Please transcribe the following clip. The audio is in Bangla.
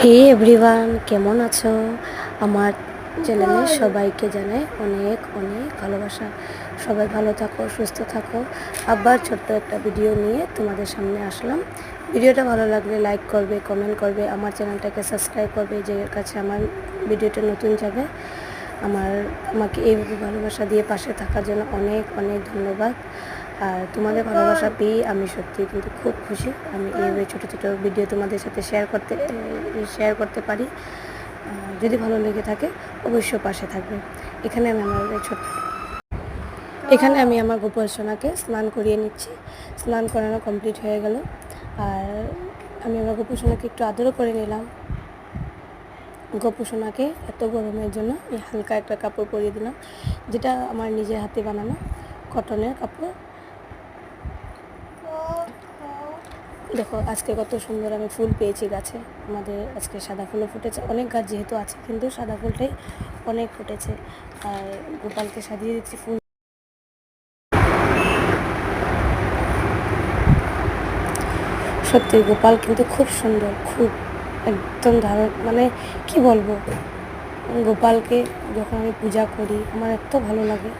হে এভরিওয়ান, কেমন আছো? আমার চ্যানেলে সবাইকে জানাই অনেক অনেক ভালোবাসা। সবাই ভালো থাকো, সুস্থ থাকো। আবার ছোট্ট একটা ভিডিও নিয়ে তোমাদের সামনে আসলাম। ভিডিওটা ভালো লাগলে লাইক করবে, কমেন্ট করবে, আমার চ্যানেলটাকে সাবস্ক্রাইব করবে, যে কাছে আমার ভিডিওটা নতুন যাবে। আমাকে এইভাবে ভালোবাসা দিয়ে পাশে থাকার জন্য অনেক অনেক ধন্যবাদ। আর তোমাদের ভালোবাসা পেয়ে আমি সত্যি কিন্তু খুব খুশি। আমি এইভাবে ছোটো ছোটো ভিডিও তোমাদের সাথে শেয়ার করতে পারি। যদি ভালো লেগে থাকে অবশ্যই পাশে থাকবে। এখানে আমি আমার গোপাল সোনাকে স্নান করিয়ে নিচ্ছি। স্নান করানো কমপ্লিট হয়ে গেল। আর আমি আমার গোপাল সোনাকে একটু আদরও করে নিলাম। গোপু সোনাকে এত গরমের জন্য এই হালকা একটা কাপড় পরিয়ে দিলাম, যেটা আমার নিজের হাতে বানানো কটনের কাপড়। দেখো আজকে কত সুন্দর আমি ফুল পেয়েছি গাছে। আমাদের আজকে সাদা ফুলও ফুটেছে, অনেক গাছ যেহেতু আছে, কিন্তু সাদা ফুলটাই অনেক ফুটেছে। আর গোপালকে সাজিয়ে দিচ্ছি ফুল। সত্যি গোপাল কিন্তু খুব সুন্দর, খুব একদম মানে কি বলবো, গোপালকে যখন আমি পূজা করি আমার এত ভালো লাগে।